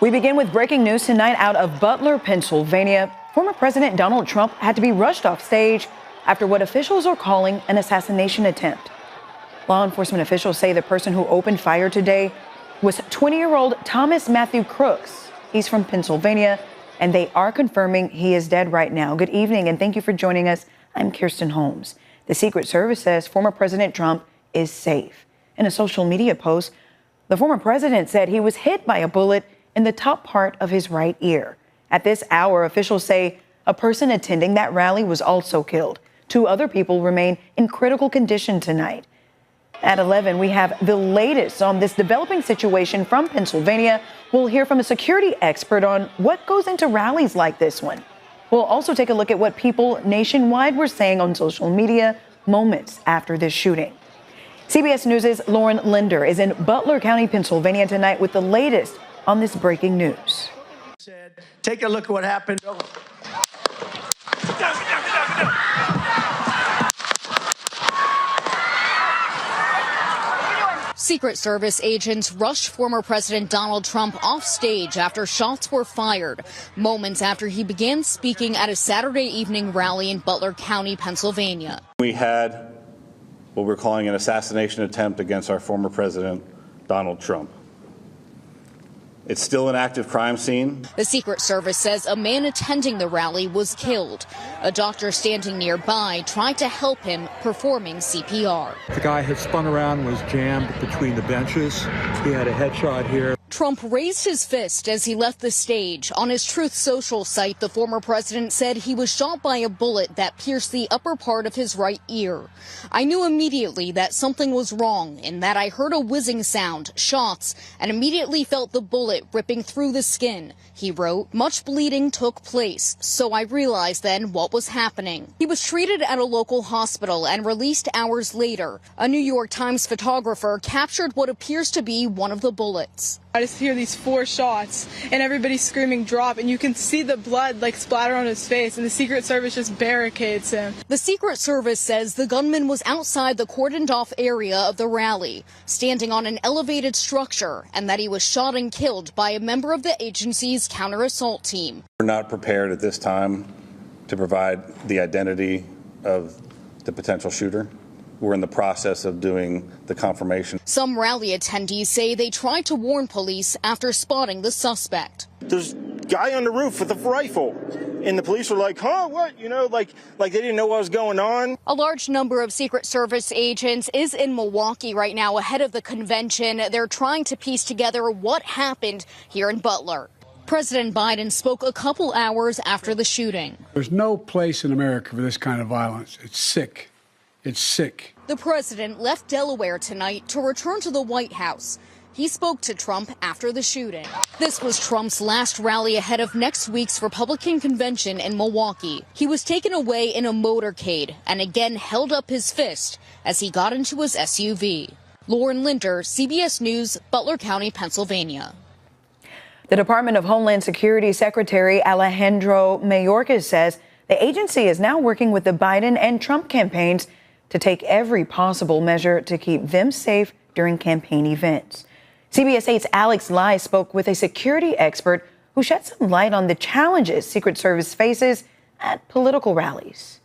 We begin with breaking news tonight out of Butler, Pennsylvania. Former President Donald Trump had to be rushed off stage after what officials are calling an assassination attempt. Law enforcement officials say the person who opened fire today was 20-year-old Thomas Matthew Crooks. He's from Pennsylvania, and they are confirming he is dead right now. Good evening, and thank you for joining us. I'm Kirsten Holmes. The Secret Service says former President Trump is safe. In a social media post, the former president said he was hit by a bullet in the top part of his right ear. At this hour, officials say a person attending that rally was also killed. 2 other people remain in critical condition tonight. At 11, we have the latest on this developing situation from Pennsylvania. We'll hear from a security expert on what goes into rallies like this one. We'll also take a look at what people nationwide were saying on social media moments after this shooting. CBS News' Lauren Linder is in Butler County, Pennsylvania tonight with the latest on this breaking news. Take a look at what happened. Secret Service agents rushed former President Donald Trump off stage after shots were fired, moments after he began speaking at a Saturday evening rally in Butler County, Pennsylvania. We had what we're calling an assassination attempt against our former president, Donald Trump. It's still an active crime scene. The Secret Service says a man attending the rally was killed. A doctor standing nearby tried to help him, performing CPR. The guy had spun around, was jammed between the benches. He had a headshot here. Trump raised his fist as he left the stage. On his Truth Social site, the former president said he was shot by a bullet that pierced the upper part of his right ear. I knew immediately that something was wrong in that I heard a whizzing sound, shots, and immediately felt the bullet ripping through the skin. He wrote, much bleeding took place, so I realized then what was happening. He was treated at a local hospital and released hours later. A New York Times photographer captured what appears to be one of the bullets. I just hear these 4 shots and everybody's screaming drop, and you can see the blood like splatter on his face, and the Secret Service just barricades him. The Secret Service says the gunman was outside the cordoned off area of the rally, standing on an elevated structure, and that he was shot and killed by a member of the agency's counter-assault team. We're not prepared at this time to provide the identity of the potential shooter. We're in the process of doing the confirmation. Some rally attendees say they tried to warn police after spotting the suspect. There's a guy on the roof with a rifle, and the police were like, huh, what? You know, like they didn't know what was going on. A large number of Secret Service agents is in Milwaukee right now ahead of the convention. They're trying to piece together what happened here in Butler. President Biden spoke a couple hours after the shooting. There's no place in America for this kind of violence. It's sick. It's sick. The president left Delaware tonight to return to the White House. He spoke to Trump after the shooting. This was Trump's last rally ahead of next week's Republican convention in Milwaukee. He was taken away in a motorcade and again held up his fist as he got into his SUV. Lauren Linder, CBS News, Butler County, Pennsylvania. The Department of Homeland Security Secretary Alejandro Mayorkas says the agency is now working with the Biden and Trump campaigns to take every possible measure to keep them safe during campaign events. CBS 8's Alex Lai spoke with a security expert who shed some light on the challenges Secret Service faces at political rallies.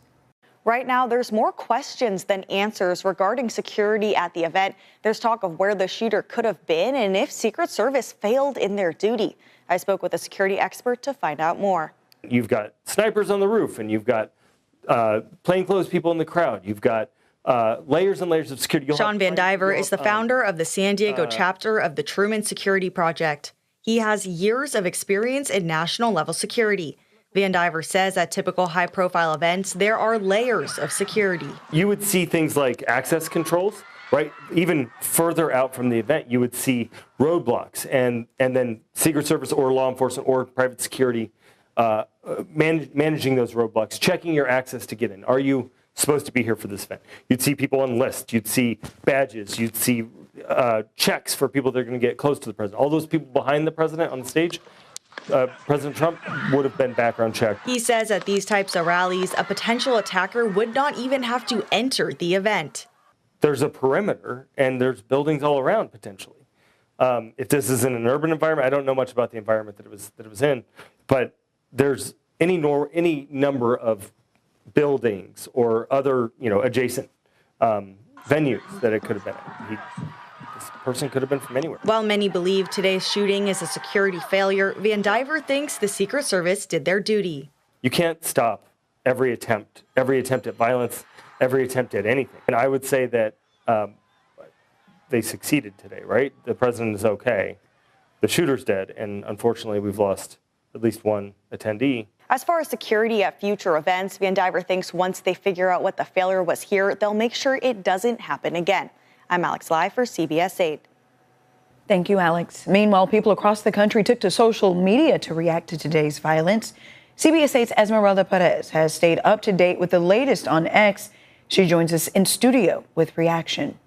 Right now, there's more questions than answers regarding security at the event. There's talk of where the shooter could have been and if Secret Service failed in their duty. I spoke with a security expert to find out more. You've got snipers on the roof, and you've got plainclothes people in the crowd. You've got layers and layers of security. Sean Van Diver is the founder of the San Diego chapter of the Truman Security Project. He has years of experience in national level security. Van Diver says at typical high-profile events, there are layers of security. You would see things like access controls, right? Even further out from the event, you would see roadblocks, and then Secret Service or law enforcement or private security managing those roadblocks, checking your access to get in. Are you supposed to be here for this event? You'd see people on lists. You'd see badges. You'd see checks for people that are going to get close to the president. All those people behind the president on the stage, President Trump would have been background checked. He says at these types of rallies, a potential attacker would not even have to enter the event. There's a perimeter, and there's buildings all around, potentially. If this is in an urban environment, I don't know much about the environment that it was in, but there's any number of buildings or other adjacent venues that it could have been in. This person could have been from anywhere. While many believe today's shooting is a security failure, Van Diver thinks the Secret Service did their duty. You can't stop every attempt at violence, every attempt at anything. And I would say that they succeeded today, right? The president is okay. The shooter's dead, and unfortunately, we've lost at least one attendee. As far as security at future events, Van Diver thinks once they figure out what the failure was here, they'll make sure it doesn't happen again. I'm Alex Lai for CBS 8. Thank you, Alex. Meanwhile, people across the country took to social media to react to today's violence. CBS 8's Esmeralda Perez has stayed up to date with the latest on X. She joins us in studio with reaction.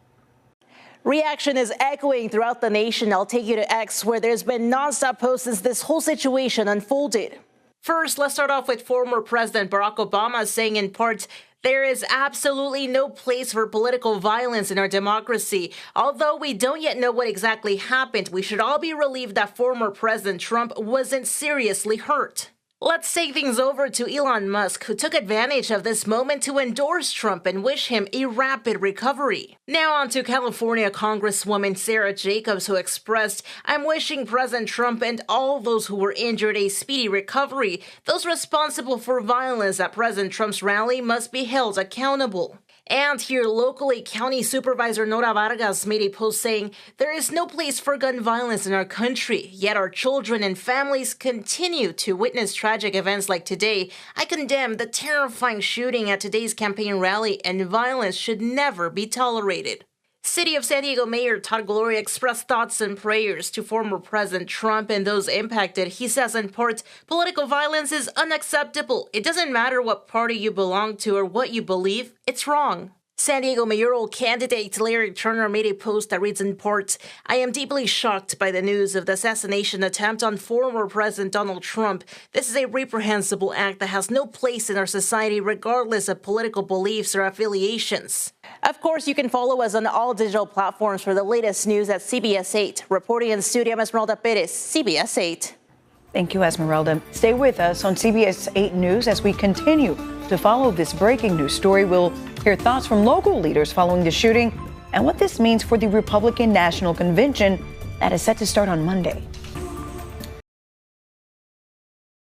Reaction is echoing throughout the nation. I'll take you to X, where there's been nonstop posts since this whole situation unfolded. First, let's start off with former President Barack Obama saying in part, "There is absolutely no place for political violence in our democracy. Although we don't yet know what exactly happened, we should all be relieved that former President Trump wasn't seriously hurt." Let's take things over to Elon Musk, who took advantage of this moment to endorse Trump and wish him a rapid recovery. Now on to California Congresswoman Sarah Jacobs, who expressed, "I'm wishing President Trump and all those who were injured a speedy recovery. Those responsible for violence at President Trump's rally must be held accountable." And here locally, County Supervisor Nora Vargas made a post saying, "There is no place for gun violence in our country, yet our children and families continue to witness tragic events like today. I condemn the terrifying shooting at today's campaign rally, and violence should never be tolerated." City of San Diego Mayor Todd Gloria expressed thoughts and prayers to former President Trump and those impacted. He says in part, "Political violence is unacceptable. It doesn't matter what party you belong to or what you believe. It's wrong." San Diego mayoral candidate Larry Turner made a post that reads in part, "I am deeply shocked by the news of the assassination attempt on former President Donald Trump. This is a reprehensible act that has no place in our society regardless of political beliefs or affiliations." Of course, you can follow us on all digital platforms for the latest news at CBS 8. Reporting in studio, I'm Esmeralda Perez, CBS 8. Thank you, Esmeralda. Stay with us on CBS 8 News as we continue to follow this breaking news story. We'll hear thoughts from local leaders following the shooting and what this means for the Republican National Convention that is set to start on Monday.